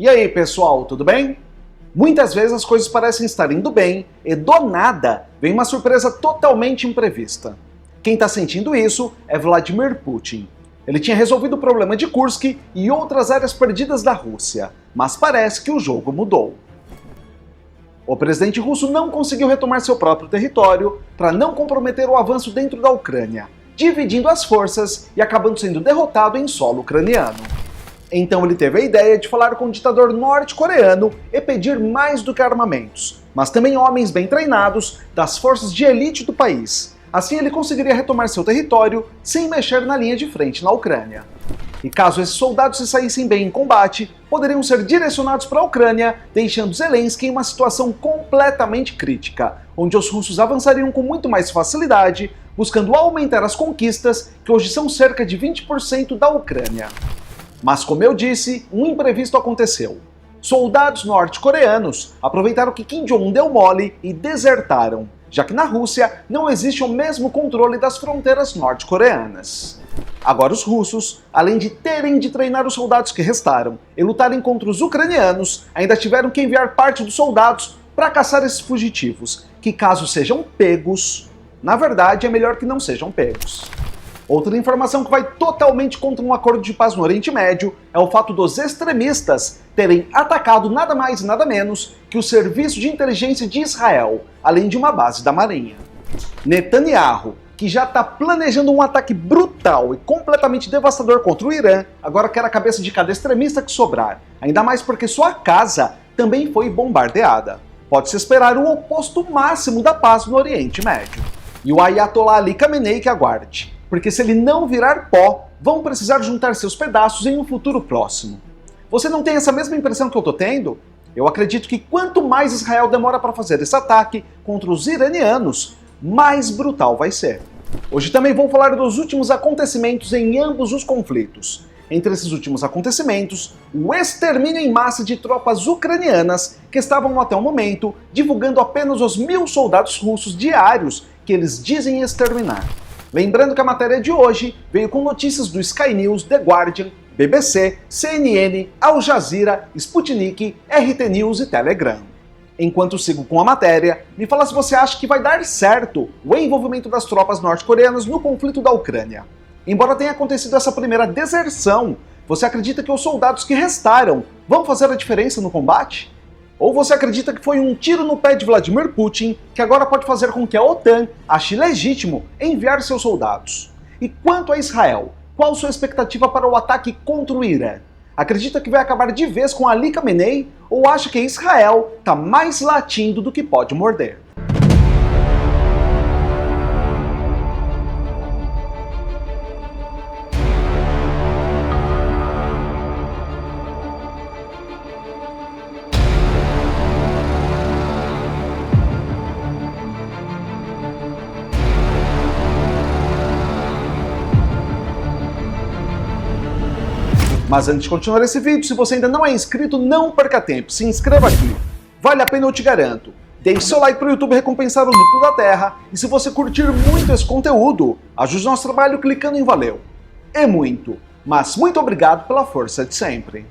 E aí, pessoal, tudo bem? Muitas vezes as coisas parecem estar indo bem e do nada vem uma surpresa totalmente imprevista. Quem está sentindo isso é Vladimir Putin. Ele tinha resolvido o problema de Kursk e outras áreas perdidas da Rússia, mas parece que o jogo mudou. O presidente russo não conseguiu retomar seu próprio território para não comprometer o avanço dentro da Ucrânia, dividindo as forças e acabando sendo derrotado em solo ucraniano. Então ele teve a ideia de falar com o ditador norte-coreano e pedir mais do que armamentos, mas também homens bem treinados das forças de elite do país. Assim ele conseguiria retomar seu território sem mexer na linha de frente na Ucrânia. E caso esses soldados se saíssem bem em combate, poderiam ser direcionados para a Ucrânia, deixando Zelensky em uma situação completamente crítica, onde os russos avançariam com muito mais facilidade, buscando aumentar as conquistas, que hoje são cerca de 20% da Ucrânia. Mas como eu disse, um imprevisto aconteceu. Soldados norte-coreanos aproveitaram que Kim Jong-un deu mole e desertaram, já que na Rússia não existe o mesmo controle das fronteiras norte-coreanas. Agora os russos, além de terem de treinar os soldados que restaram e lutarem contra os ucranianos, ainda tiveram que enviar parte dos soldados para caçar esses fugitivos, que caso sejam pegos, na verdade é melhor que não sejam pegos. Outra informação que vai totalmente contra um acordo de paz no Oriente Médio é o fato dos extremistas terem atacado nada mais e nada menos que o Serviço de Inteligência de Israel, além de uma base da Marinha. Netanyahu, que já está planejando um ataque brutal e completamente devastador contra o Irã, agora quer a cabeça de cada extremista que sobrar, ainda mais porque sua casa também foi bombardeada. Pode-se esperar o oposto máximo da paz no Oriente Médio. E o Ayatollah Ali Khamenei que aguarde, porque se ele não virar pó, vão precisar juntar seus pedaços em um futuro próximo. Você não tem essa mesma impressão que eu tô tendo? Eu acredito que quanto mais Israel demora para fazer esse ataque contra os iranianos, mais brutal vai ser. Hoje também vou falar dos últimos acontecimentos em ambos os conflitos. Entre esses últimos acontecimentos, o extermínio em massa de tropas ucranianas que estavam até o momento divulgando apenas os 1.000 soldados russos diários que eles dizem exterminar. Lembrando que a matéria de hoje veio com notícias do Sky News, The Guardian, BBC, CNN, Al Jazeera, Sputnik, RT News e Telegram. Enquanto sigo com a matéria, me fala se você acha que vai dar certo o envolvimento das tropas norte-coreanas no conflito da Ucrânia. Embora tenha acontecido essa primeira deserção, você acredita que os soldados que restaram vão fazer a diferença no combate? Ou você acredita que foi um tiro no pé de Vladimir Putin que agora pode fazer com que a OTAN ache legítimo enviar seus soldados? E quanto a Israel, qual sua expectativa para o ataque contra o Irã? Acredita que vai acabar de vez com Ali Khamenei ou acha que Israel está mais latindo do que pode morder? Mas antes de continuar esse vídeo, se você ainda não é inscrito, não perca tempo, se inscreva aqui. Vale a pena, eu te garanto. Deixe seu like para o YouTube recompensar o lucro da terra, e se você curtir muito esse conteúdo, ajude nosso trabalho clicando em valeu. É muito, mas muito obrigado pela força de sempre.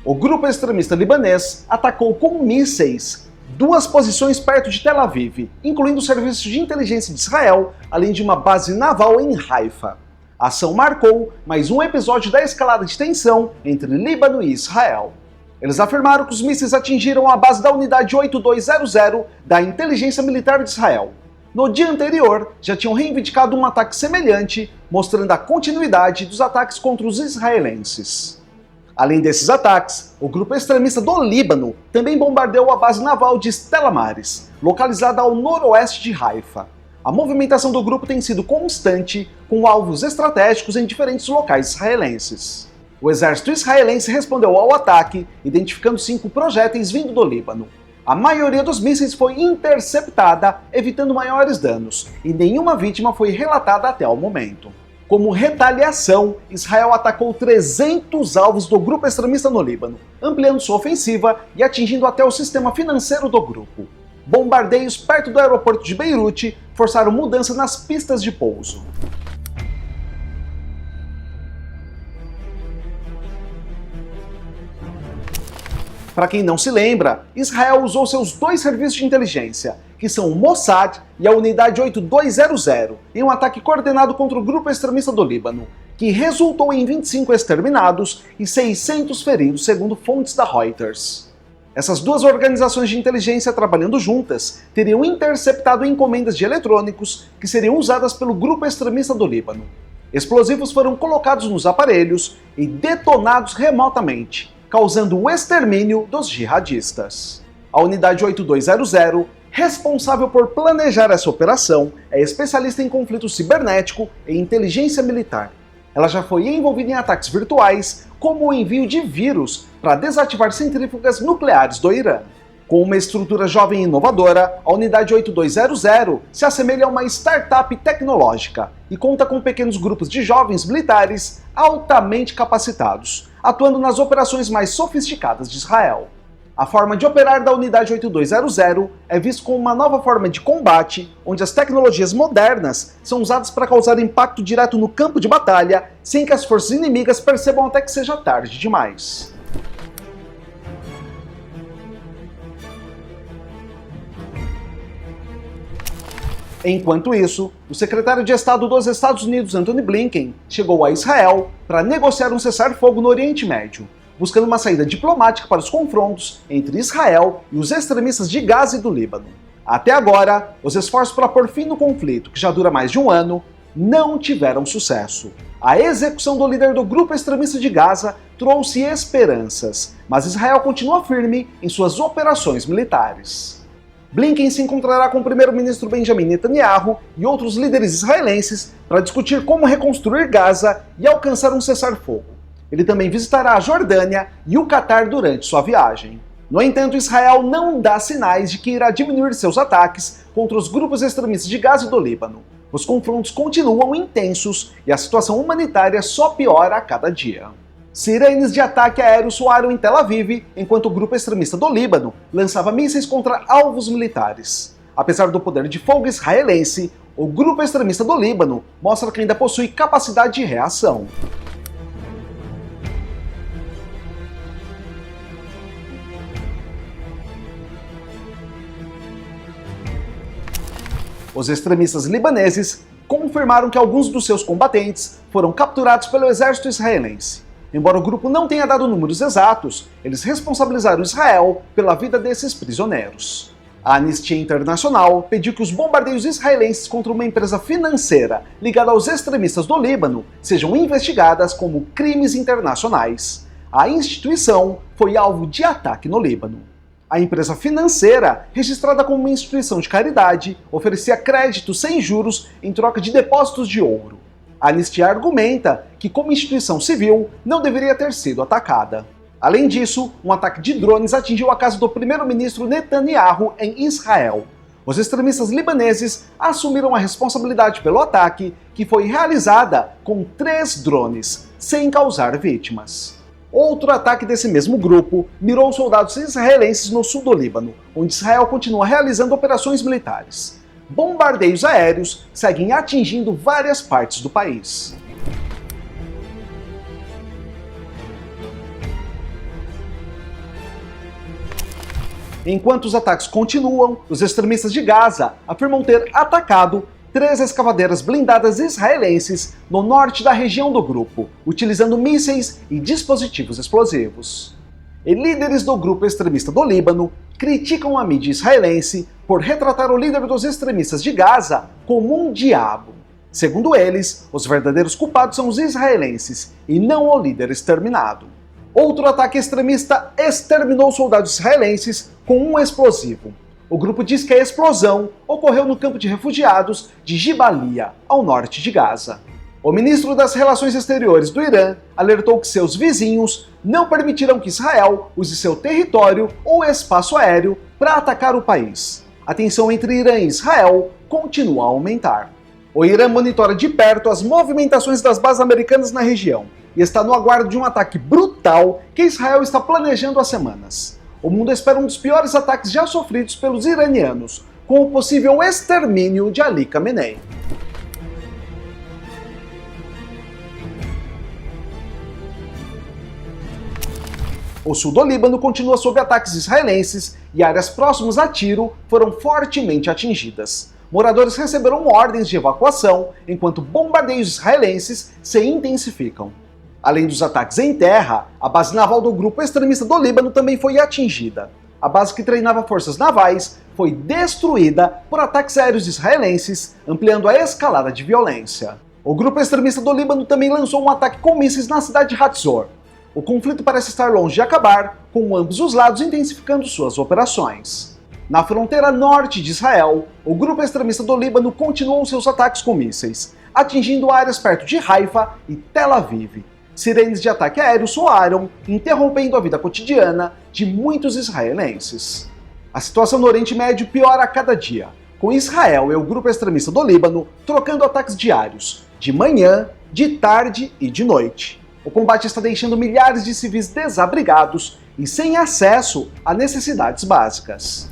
O grupo extremista libanês atacou com mísseis 2 posições perto de Tel Aviv, incluindo o serviço de inteligência de Israel, além de uma base naval em Haifa. A ação marcou mais um episódio da escalada de tensão entre Líbano e Israel. Eles afirmaram que os mísseis atingiram a base da unidade 8200 da inteligência militar de Israel. No dia anterior, já tinham reivindicado um ataque semelhante, mostrando a continuidade dos ataques contra os israelenses. Além desses ataques, o grupo extremista do Líbano também bombardeou a base naval de Stella Maris, localizada ao noroeste de Haifa. A movimentação do grupo tem sido constante, com alvos estratégicos em diferentes locais israelenses. O exército israelense respondeu ao ataque, identificando 5 projéteis vindo do Líbano. A maioria dos mísseis foi interceptada, evitando maiores danos, e nenhuma vítima foi relatada até o momento. Como retaliação, Israel atacou 300 alvos do grupo extremista no Líbano, ampliando sua ofensiva e atingindo até o sistema financeiro do grupo. Bombardeios perto do aeroporto de Beirute forçaram mudança nas pistas de pouso. Para quem não se lembra, Israel usou seus dois serviços de inteligência, que são o Mossad e a Unidade 8200, em um ataque coordenado contra o grupo extremista do Líbano, que resultou em 25 exterminados e 600 feridos, segundo fontes da Reuters. Essas duas organizações de inteligência trabalhando juntas teriam interceptado encomendas de eletrônicos que seriam usadas pelo grupo extremista do Líbano. Explosivos foram colocados nos aparelhos e detonados remotamente, causando o extermínio dos jihadistas. A Unidade 8200, responsável por planejar essa operação, é especialista em conflito cibernético e inteligência militar. Ela já foi envolvida em ataques virtuais, como o envio de vírus para desativar centrífugas nucleares do Irã. Com uma estrutura jovem e inovadora, a Unidade 8200 se assemelha a uma startup tecnológica e conta com pequenos grupos de jovens militares altamente capacitados, atuando nas operações mais sofisticadas de Israel. A forma de operar da Unidade 8200 é vista como uma nova forma de combate, onde as tecnologias modernas são usadas para causar impacto direto no campo de batalha, sem que as forças inimigas percebam até que seja tarde demais. Enquanto isso, o secretário de Estado dos Estados Unidos, Antony Blinken, chegou a Israel para negociar um cessar-fogo no Oriente Médio, buscando uma saída diplomática para os confrontos entre Israel e os extremistas de Gaza e do Líbano. Até agora, os esforços para pôr fim no conflito, que já dura mais de um ano, não tiveram sucesso. A execução do líder do grupo extremista de Gaza trouxe esperanças, mas Israel continua firme em suas operações militares. Blinken se encontrará com o primeiro-ministro Benjamin Netanyahu e outros líderes israelenses para discutir como reconstruir Gaza e alcançar um cessar-fogo. Ele também visitará a Jordânia e o Catar durante sua viagem. No entanto, Israel não dá sinais de que irá diminuir seus ataques contra os grupos extremistas de Gaza e do Líbano. Os confrontos continuam intensos e a situação humanitária só piora a cada dia. Sirenes de ataque aéreo soaram em Tel Aviv, enquanto o grupo extremista do Líbano lançava mísseis contra alvos militares. Apesar do poder de fogo israelense, o grupo extremista do Líbano mostra que ainda possui capacidade de reação. Os extremistas libaneses confirmaram que alguns dos seus combatentes foram capturados pelo exército israelense. Embora o grupo não tenha dado números exatos, eles responsabilizaram Israel pela vida desses prisioneiros. A Anistia Internacional pediu que os bombardeios israelenses contra uma empresa financeira ligada aos extremistas do Líbano sejam investigadas como crimes internacionais. A instituição foi alvo de ataque no Líbano. A empresa financeira, registrada como uma instituição de caridade, oferecia crédito sem juros em troca de depósitos de ouro. A Anistia argumenta que, como instituição civil, não deveria ter sido atacada. Além disso, um ataque de drones atingiu a casa do primeiro-ministro Netanyahu em Israel. Os extremistas libaneses assumiram a responsabilidade pelo ataque, que foi realizada com 3 drones, sem causar vítimas. Outro ataque desse mesmo grupo mirou soldados israelenses no sul do Líbano, onde Israel continua realizando operações militares. Bombardeios aéreos seguem atingindo várias partes do país. Enquanto os ataques continuam, os extremistas de Gaza afirmam ter atacado 3 escavadeiras blindadas israelenses no norte da região do grupo, utilizando mísseis e dispositivos explosivos. E líderes do grupo extremista do Líbano criticam a mídia israelense por retratar o líder dos extremistas de Gaza como um diabo. Segundo eles, os verdadeiros culpados são os israelenses e não o líder exterminado. Outro ataque extremista exterminou soldados israelenses com um explosivo. O grupo diz que a explosão ocorreu no campo de refugiados de Gibalia, ao norte de Gaza. O ministro das Relações Exteriores do Irã alertou que seus vizinhos não permitirão que Israel use seu território ou espaço aéreo para atacar o país. A tensão entre Irã e Israel continua a aumentar. O Irã monitora de perto as movimentações das bases americanas na região e está no aguardo de um ataque brutal que Israel está planejando há semanas. O mundo espera um dos piores ataques já sofridos pelos iranianos, com o possível extermínio de Ali Khamenei. O sul do Líbano continua sob ataques israelenses e áreas próximas a Tiro foram fortemente atingidas. Moradores receberam ordens de evacuação enquanto bombardeios israelenses se intensificam. Além dos ataques em terra, a base naval do grupo extremista do Líbano também foi atingida. A base que treinava forças navais foi destruída por ataques aéreos israelenses, ampliando a escalada de violência. O grupo extremista do Líbano também lançou um ataque com mísseis na cidade de Hatzor. O conflito parece estar longe de acabar, com ambos os lados intensificando suas operações. Na fronteira norte de Israel, o grupo extremista do Líbano continuou seus ataques com mísseis, atingindo áreas perto de Haifa e Tel Aviv. Sirenes de ataque aéreo soaram, interrompendo a vida cotidiana de muitos israelenses. A situação no Oriente Médio piora a cada dia, com Israel e o grupo extremista do Líbano trocando ataques diários, de manhã, de tarde e de noite. O combate está deixando milhares de civis desabrigados e sem acesso a necessidades básicas.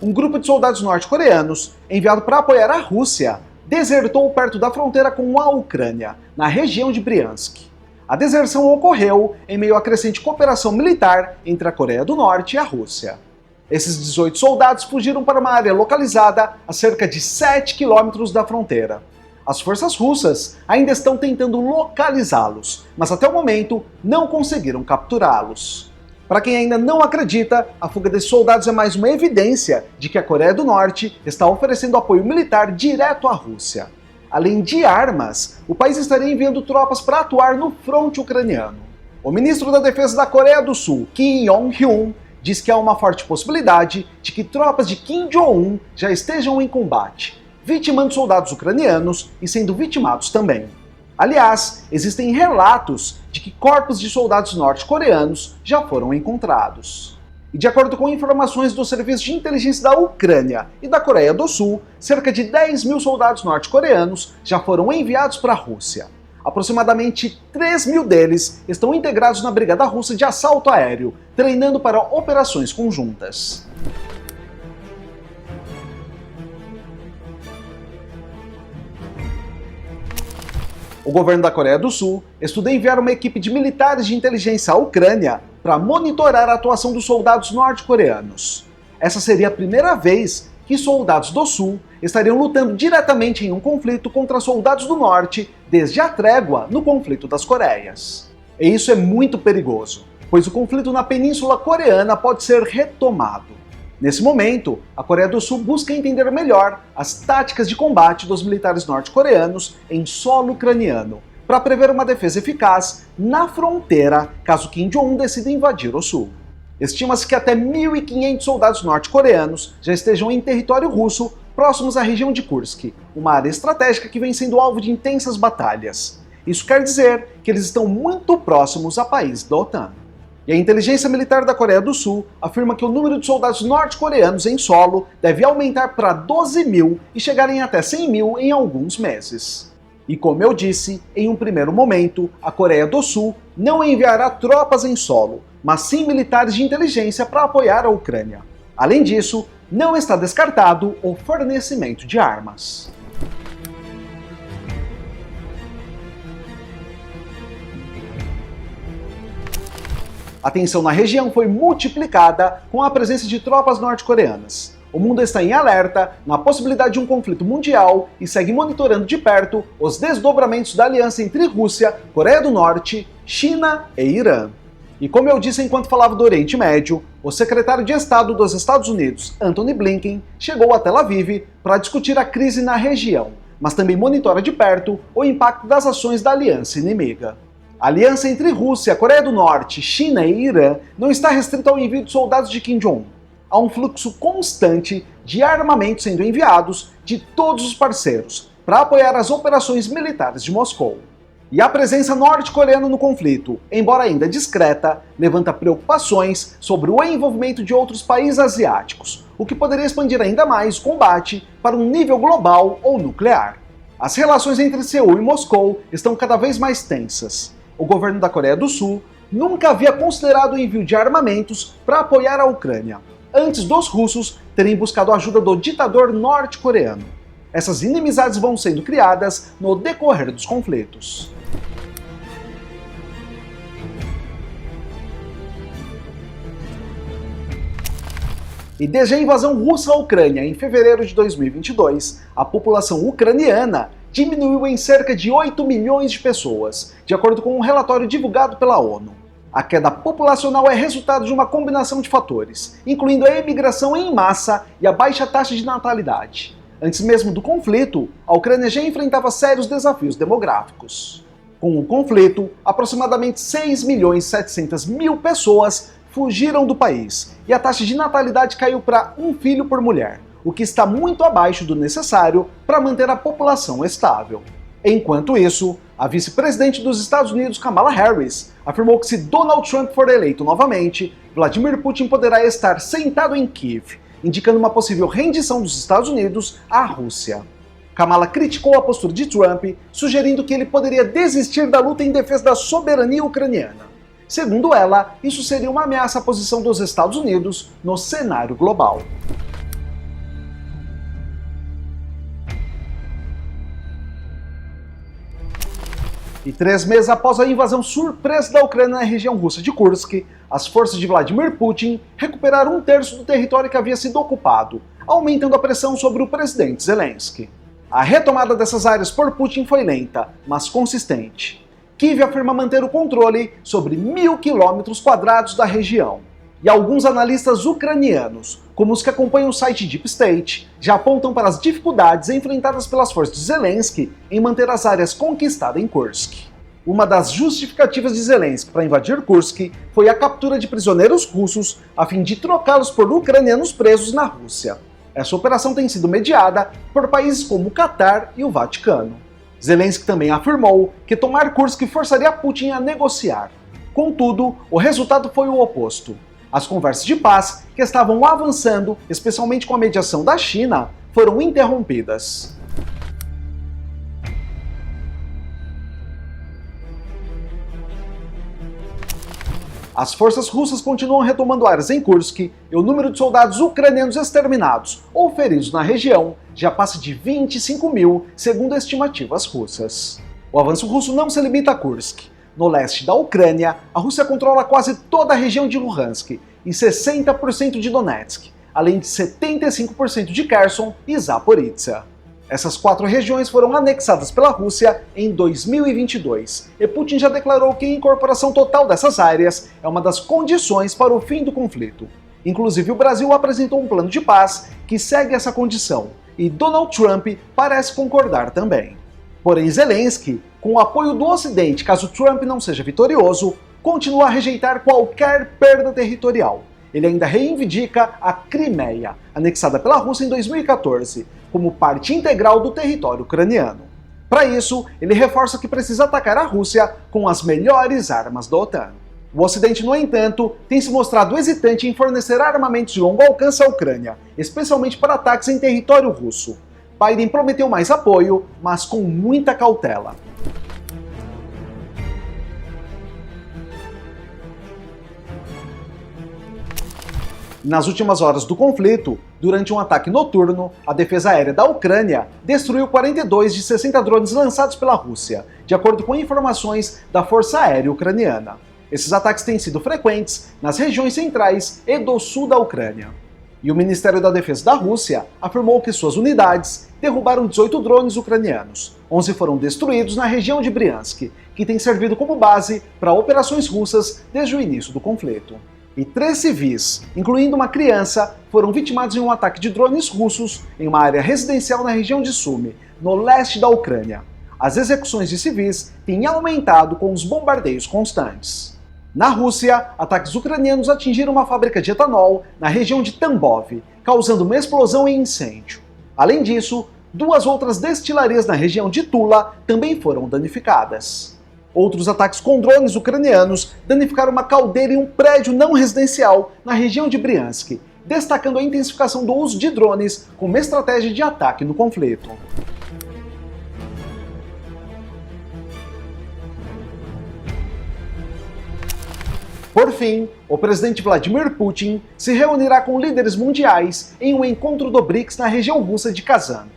Um grupo de soldados norte-coreanos, enviado para apoiar a Rússia, desertou perto da fronteira com a Ucrânia, na região de Briansk. A deserção ocorreu em meio à crescente cooperação militar entre a Coreia do Norte e a Rússia. Esses 18 soldados fugiram para uma área localizada a cerca de 7 quilômetros da fronteira. As forças russas ainda estão tentando localizá-los, mas até o momento não conseguiram capturá-los. Para quem ainda não acredita, a fuga desses soldados é mais uma evidência de que a Coreia do Norte está oferecendo apoio militar direto à Rússia. Além de armas, o país estaria enviando tropas para atuar no fronte ucraniano. O ministro da Defesa da Coreia do Sul, Kim Yong-hyun, diz que há uma forte possibilidade de que tropas de Kim Jong-un já estejam em combate, vitimando soldados ucranianos e sendo vitimados também. Aliás, existem relatos de que corpos de soldados norte-coreanos já foram encontrados. E de acordo com informações do Serviço de Inteligência da Ucrânia e da Coreia do Sul, cerca de 10 mil soldados norte-coreanos já foram enviados para a Rússia. Aproximadamente 3 mil deles estão integrados na Brigada Russa de Assalto Aéreo, treinando para operações conjuntas. O governo da Coreia do Sul estuda enviar uma equipe de militares de inteligência à Ucrânia para monitorar a atuação dos soldados norte-coreanos. Essa seria a primeira vez que soldados do Sul estariam lutando diretamente em um conflito contra soldados do Norte desde a trégua no conflito das Coreias. E isso é muito perigoso, pois o conflito na Península Coreana pode ser retomado. Nesse momento, a Coreia do Sul busca entender melhor as táticas de combate dos militares norte-coreanos em solo ucraniano, para prever uma defesa eficaz na fronteira caso Kim Jong-un decida invadir o Sul. Estima-se que até 1.500 soldados norte-coreanos já estejam em território russo próximos à região de Kursk, uma área estratégica que vem sendo alvo de intensas batalhas. Isso quer dizer que eles estão muito próximos a países da OTAN. E a inteligência militar da Coreia do Sul afirma que o número de soldados norte-coreanos em solo deve aumentar para 12 mil e chegarem até 100 mil em alguns meses. E como eu disse, em um primeiro momento, a Coreia do Sul não enviará tropas em solo, mas sim militares de inteligência para apoiar a Ucrânia. Além disso, não está descartado o fornecimento de armas. A tensão na região foi multiplicada com a presença de tropas norte-coreanas. O mundo está em alerta na possibilidade de um conflito mundial e segue monitorando de perto os desdobramentos da aliança entre Rússia, Coreia do Norte, China e Irã. E como eu disse enquanto falava do Oriente Médio, o secretário de Estado dos Estados Unidos, Antony Blinken, chegou a Tel Aviv para discutir a crise na região, mas também monitora de perto o impacto das ações da aliança inimiga. A aliança entre Rússia, Coreia do Norte, China e Irã não está restrita ao envio de soldados de Kim Jong-un. Há um fluxo constante de armamentos sendo enviados de todos os parceiros para apoiar as operações militares de Moscou. E a presença norte-coreana no conflito, embora ainda discreta, levanta preocupações sobre o envolvimento de outros países asiáticos, o que poderia expandir ainda mais o combate para um nível global ou nuclear. As relações entre Seul e Moscou estão cada vez mais tensas. O governo da Coreia do Sul nunca havia considerado o envio de armamentos para apoiar a Ucrânia, antes dos russos terem buscado a ajuda do ditador norte-coreano. Essas inimizades vão sendo criadas no decorrer dos conflitos. E desde a invasão russa à Ucrânia em fevereiro de 2022, a população ucraniana diminuiu em cerca de 8 milhões de pessoas, de acordo com um relatório divulgado pela ONU. A queda populacional é resultado de uma combinação de fatores, incluindo a emigração em massa e a baixa taxa de natalidade. Antes mesmo do conflito, a Ucrânia já enfrentava sérios desafios demográficos. Com o conflito, aproximadamente 6.700.000 pessoas fugiram do país e a taxa de natalidade caiu para 1 filho por mulher, o que está muito abaixo do necessário para manter a população estável. Enquanto isso, a vice-presidente dos Estados Unidos, Kamala Harris, afirmou que se Donald Trump for eleito novamente, Vladimir Putin poderá estar sentado em Kiev, indicando uma possível rendição dos Estados Unidos à Rússia. Kamala criticou a postura de Trump, sugerindo que ele poderia desistir da luta em defesa da soberania ucraniana. Segundo ela, isso seria uma ameaça à posição dos Estados Unidos no cenário global. E 3 meses após a invasão surpresa da Ucrânia na região russa de Kursk, as forças de Vladimir Putin recuperaram 1/3 do território que havia sido ocupado, aumentando a pressão sobre o presidente Zelensky. A retomada dessas áreas por Putin foi lenta, mas consistente. Kiev afirma manter o controle sobre 1.000 km² da região. E alguns analistas ucranianos, como os que acompanham o site Deep State, já apontam para as dificuldades enfrentadas pelas forças de Zelensky em manter as áreas conquistadas em Kursk. Uma das justificativas de Zelensky para invadir Kursk foi a captura de prisioneiros russos a fim de trocá-los por ucranianos presos na Rússia. Essa operação tem sido mediada por países como o Catar e o Vaticano. Zelensky também afirmou que tomar Kursk forçaria Putin a negociar. Contudo, o resultado foi o oposto. As conversas de paz, que estavam avançando, especialmente com a mediação da China, foram interrompidas. As forças russas continuam retomando áreas em Kursk e o número de soldados ucranianos exterminados ou feridos na região já passa de 25.000, segundo estimativas russas. O avanço russo não se limita a Kursk. No leste da Ucrânia, a Rússia controla quase toda a região de Luhansk e 60% de Donetsk, além de 75% de Kherson e Zaporizhzhia. Essas 4 regiões foram anexadas pela Rússia em 2022, e Putin já declarou que a incorporação total dessas áreas é uma das condições para o fim do conflito. Inclusive, o Brasil apresentou um plano de paz que segue essa condição, e Donald Trump parece concordar também. Porém, Zelensky, com o apoio do Ocidente caso Trump não seja vitorioso, continua a rejeitar qualquer perda territorial. Ele ainda reivindica a Crimeia, anexada pela Rússia em 2014, como parte integral do território ucraniano. Para isso, ele reforça que precisa atacar a Rússia com as melhores armas da OTAN. O Ocidente, no entanto, tem se mostrado hesitante em fornecer armamentos de longo alcance à Ucrânia, especialmente para ataques em território russo. Biden prometeu mais apoio, mas com muita cautela. Nas últimas horas do conflito, durante um ataque noturno, a defesa aérea da Ucrânia destruiu 42 de 60 drones lançados pela Rússia, de acordo com informações da Força Aérea Ucraniana. Esses ataques têm sido frequentes nas regiões centrais e do sul da Ucrânia. E o Ministério da Defesa da Rússia afirmou que suas unidades derrubaram 18 drones ucranianos. 11 foram destruídos na região de Briansk, que tem servido como base para operações russas desde o início do conflito. E 3 civis, incluindo uma criança, foram vitimados em um ataque de drones russos em uma área residencial na região de Sumy, no leste da Ucrânia. As execuções de civis têm aumentado com os bombardeios constantes. Na Rússia, ataques ucranianos atingiram uma fábrica de etanol na região de Tambov, causando uma explosão e incêndio. Além disso, 2 outras destilarias na região de Tula também foram danificadas. Outros ataques com drones ucranianos danificaram uma caldeira em um prédio não residencial na região de Briansk, destacando a intensificação do uso de drones como estratégia de ataque no conflito. Por fim, o presidente Vladimir Putin se reunirá com líderes mundiais em um encontro do BRICS na região russa de Kazan.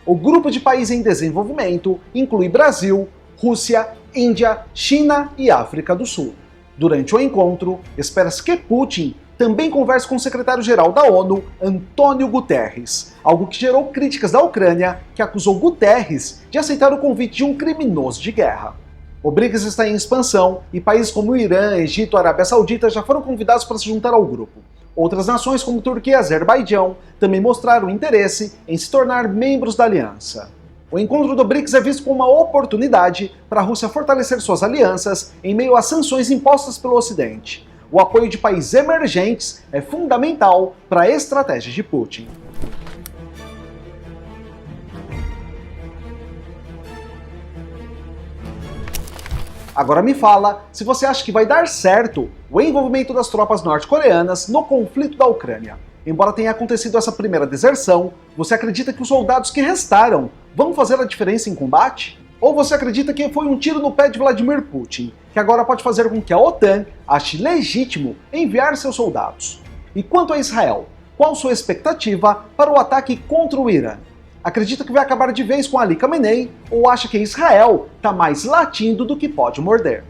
O grupo de países em desenvolvimento inclui Brasil, Rússia, Índia, China e África do Sul. Durante o encontro, espera-se que Putin também converse com o secretário-geral da ONU, Antônio Guterres, algo que gerou críticas da Ucrânia, que acusou Guterres de aceitar o convite de um criminoso de guerra. O BRICS está em expansão e países como Irã, Egito e Arábia Saudita já foram convidados para se juntar ao grupo. Outras nações como Turquia e Azerbaijão também mostraram interesse em se tornar membros da aliança. O encontro do BRICS é visto como uma oportunidade para a Rússia fortalecer suas alianças em meio às sanções impostas pelo Ocidente. O apoio de países emergentes é fundamental para a estratégia de Putin. Agora me fala se você acha que vai dar certo o envolvimento das tropas norte-coreanas no conflito da Ucrânia. Embora tenha acontecido essa primeira deserção, você acredita que os soldados que restaram vão fazer a diferença em combate? Ou você acredita que foi um tiro no pé de Vladimir Putin, que agora pode fazer com que a OTAN ache legítimo enviar seus soldados? E quanto a Israel, qual sua expectativa para o ataque contra o Irã? Acredita que vai acabar de vez com Ali Khamenei ou acha que Israel está mais latindo do que pode morder?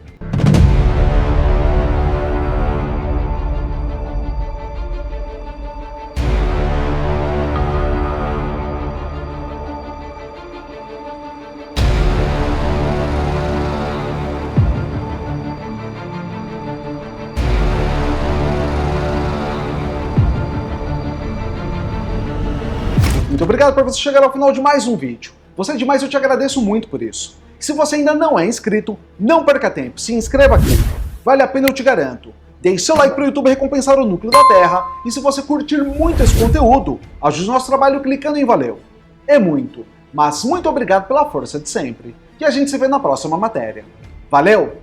Muito obrigado por você chegar ao final de mais um vídeo. Você é demais e eu te agradeço muito por isso. E se você ainda não é inscrito, não perca tempo, se inscreva aqui. Vale a pena, eu te garanto. Deixe seu like para o YouTube recompensar o núcleo da Terra e se você curtir muito esse conteúdo, ajude o nosso trabalho clicando em valeu. É muito, mas muito obrigado pela força de sempre. E a gente se vê na próxima matéria. Valeu!